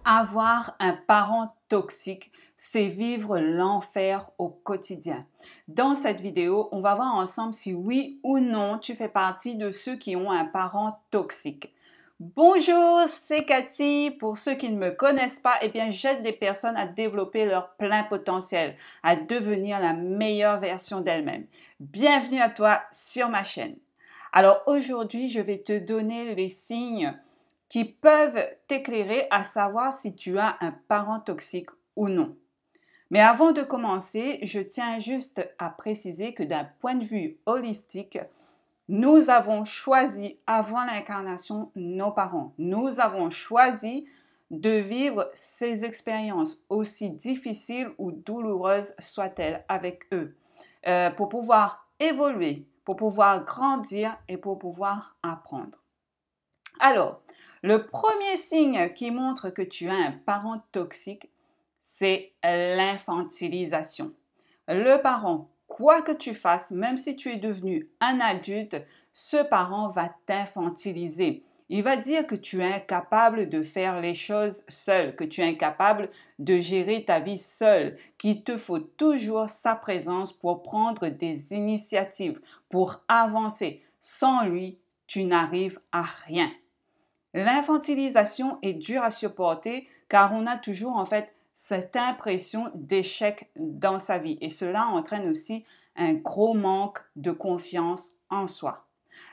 Avoir un parent toxique, c'est vivre l'enfer au quotidien. Dans cette vidéo, on va voir ensemble si oui ou non tu fais partie de ceux qui ont un parent toxique. Bonjour, c'est Cathy. Pour ceux qui ne me connaissent pas, j'aide les personnes à développer leur plein potentiel, à devenir la meilleure version d'elles-mêmes. Bienvenue à toi sur ma chaîne. Alors aujourd'hui, je vais te donner les signes qui peuvent t'éclairer à savoir si tu as un parent toxique ou non. Mais avant de commencer, je tiens juste à préciser que d'un point de vue holistique, nous avons choisi avant l'incarnation nos parents. Nous avons choisi de vivre ces expériences, aussi difficiles ou douloureuses soient-elles, avec eux, pour pouvoir évoluer, pour pouvoir grandir et pour pouvoir apprendre. Alors, le premier signe qui montre que tu as un parent toxique, c'est l'infantilisation. Le parent, quoi que tu fasses, même si tu es devenu un adulte, ce parent va t'infantiliser. Il va dire que tu es incapable de faire les choses seul, que tu es incapable de gérer ta vie seul, qu'il te faut toujours sa présence pour prendre des initiatives, pour avancer. Sans lui, tu n'arrives à rien. L'infantilisation est dure à supporter car on a toujours en fait cette impression d'échec dans sa vie et cela entraîne aussi un gros manque de confiance en soi.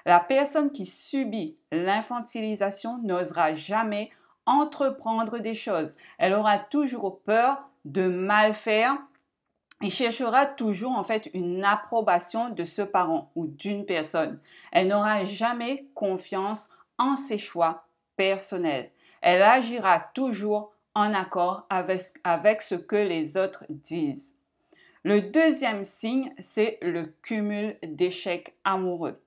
La personne qui subit l'infantilisation n'osera jamais entreprendre des choses. Elle aura toujours peur de mal faire et cherchera toujours en fait une approbation de ce parent ou d'une personne. Elle n'aura jamais confiance en ses choix personnels. Elle agira toujours en accord avec ce que les autres disent. Le deuxième signe, c'est le cumul d'échecs amoureux.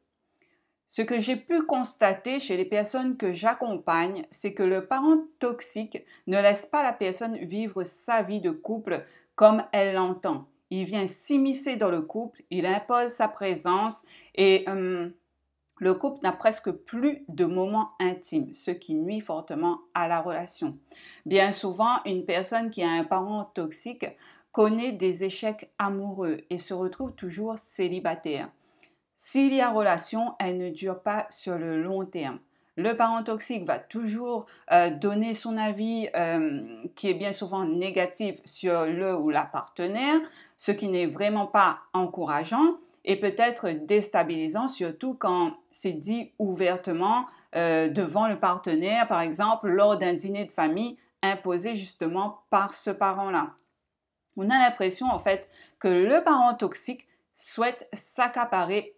Ce que j'ai pu constater chez les personnes que j'accompagne, c'est que le parent toxique ne laisse pas la personne vivre sa vie de couple comme elle l'entend. Il vient s'immiscer dans le couple, il impose sa présence et le couple n'a presque plus de moments intimes, ce qui nuit fortement à la relation. Bien souvent, une personne qui a un parent toxique connaît des échecs amoureux et se retrouve toujours célibataire. S'il y a relation, elle ne dure pas sur le long terme. Le parent toxique va toujours donner son avis qui est bien souvent négatif sur le ou la partenaire, ce qui n'est vraiment pas encourageant et peut-être déstabilisant, surtout quand c'est dit ouvertement devant le partenaire, par exemple lors d'un dîner de famille imposé justement par ce parent-là. On a l'impression en fait que le parent toxique souhaite s'accaparer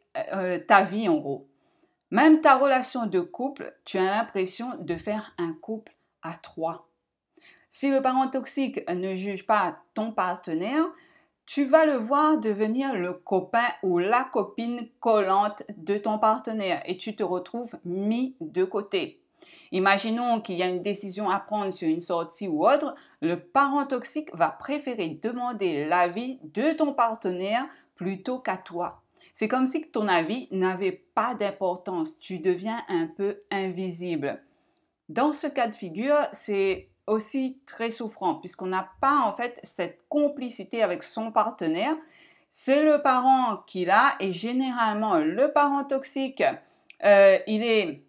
ta vie en gros. Même ta relation de couple, tu as l'impression de faire un couple à trois. Si le parent toxique ne juge pas ton partenaire, tu vas le voir devenir le copain ou la copine collante de ton partenaire et tu te retrouves mis de côté. Imaginons qu'il y a une décision à prendre sur une sortie ou autre, le parent toxique va préférer demander l'avis de ton partenaire plutôt qu'à toi. C'est comme si ton avis n'avait pas d'importance, tu deviens un peu invisible. Dans ce cas de figure, c'est aussi très souffrant puisqu'on n'a pas en fait cette complicité avec son partenaire. C'est le parent qu'il a et généralement le parent toxique, il est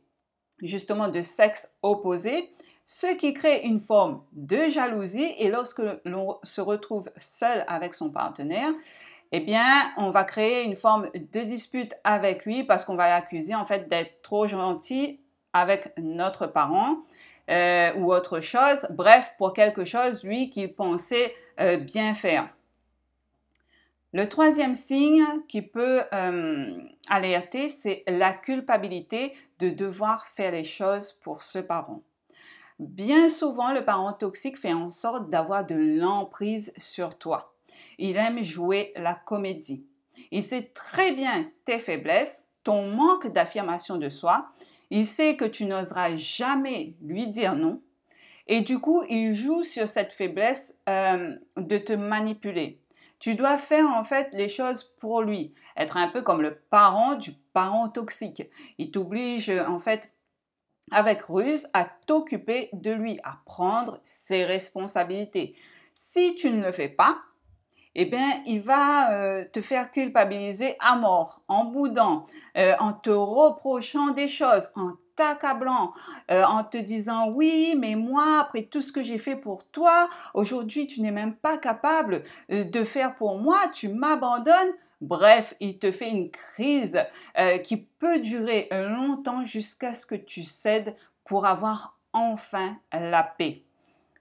justement de sexe opposé, ce qui crée une forme de jalousie et lorsque l'on se retrouve seul avec son partenaire, on va créer une forme de dispute avec lui parce qu'on va l'accuser en fait d'être trop gentil avec notre parent ou autre chose. Bref, pour quelque chose, lui, qu'il pensait bien faire. Le troisième signe qui peut alerter, c'est la culpabilité de devoir faire les choses pour ce parent. Bien souvent, le parent toxique fait en sorte d'avoir de l'emprise sur toi. Il aime jouer la comédie. Il sait très bien tes faiblesses, ton manque d'affirmation de soi. Il sait que tu n'oseras jamais lui dire non. Et du coup, il joue sur cette faiblesse de te manipuler. Tu dois faire en fait les choses pour lui. Être un peu comme le parent du parent toxique. Il t'oblige en fait avec ruse à t'occuper de lui, à prendre ses responsabilités. Si tu ne le fais pas, eh bien, il va te faire culpabiliser à mort, en boudant, en te reprochant des choses, en t'accablant, en te disant oui, mais moi, après tout ce que j'ai fait pour toi, aujourd'hui, tu n'es même pas capable de faire pour moi, tu m'abandonnes. Bref, il te fait une crise qui peut durer longtemps jusqu'à ce que tu cèdes pour avoir enfin la paix.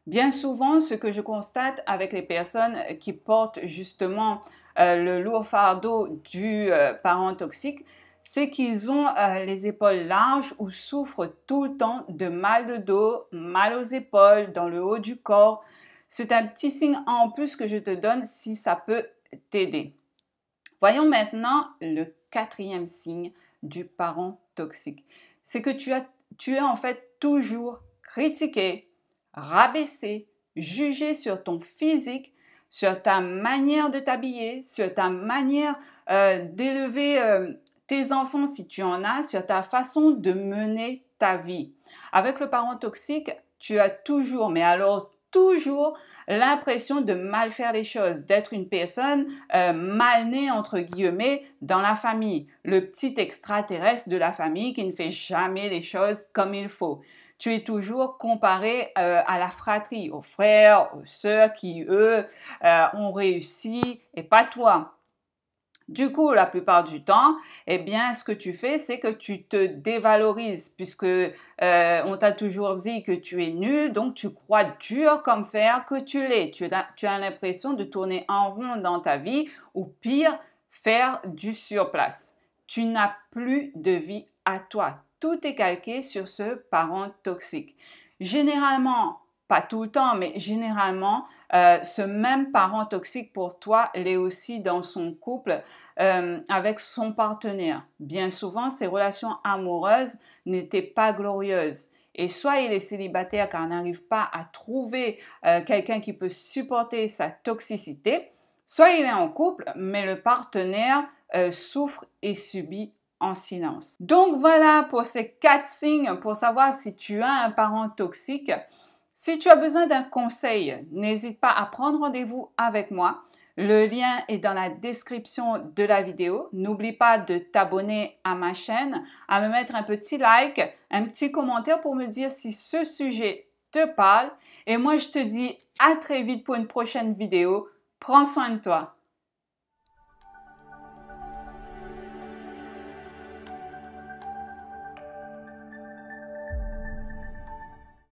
Bien souvent, ce que je constate avec les personnes qui portent justement le lourd fardeau du parent toxique, c'est qu'ils ont les épaules larges ou souffrent tout le temps de mal de dos, mal aux épaules, dans le haut du corps. C'est un petit signe en plus que je te donne si ça peut t'aider. Voyons maintenant le quatrième signe du parent toxique. C'est que tu es en fait toujours critiqué, rabaissé, jugé sur ton physique, sur ta manière de t'habiller, sur ta manière d'élever tes enfants si tu en as, sur ta façon de mener ta vie. Avec le parent toxique, tu as toujours, mais alors toujours, l'impression de mal faire les choses, d'être une personne mal née entre guillemets dans la famille, le petit extraterrestre de la famille qui ne fait jamais les choses comme il faut. Tu es toujours comparé à la fratrie, aux frères, aux sœurs qui, eux, ont réussi et pas toi. Du coup, la plupart du temps, eh bien, ce que tu fais, c'est que tu te dévalorises puisque on t'a toujours dit que tu es nul, donc tu crois dur comme fer que tu l'es. Tu as l'impression de tourner en rond dans ta vie ou pire, faire du surplace. Tu n'as plus de vie à toi. Tout est calqué sur ce parent toxique. Généralement, pas tout le temps, mais généralement, ce même parent toxique pour toi l'est aussi dans son couple avec son partenaire. Bien souvent, ces relations amoureuses n'étaient pas glorieuses. Et soit il est célibataire car il n'arrive pas à trouver quelqu'un qui peut supporter sa toxicité, soit il est en couple, mais le partenaire souffre et subit en silence. Donc voilà pour ces 4 signes pour savoir si tu as un parent toxique. Si tu as besoin d'un conseil, n'hésite pas à prendre rendez-vous avec moi. Le lien est dans la description de la vidéo. N'oublie pas de t'abonner à ma chaîne, à me mettre un petit like, un petit commentaire pour me dire si ce sujet te parle. Et moi, je te dis à très vite pour une prochaine vidéo. Prends soin de toi.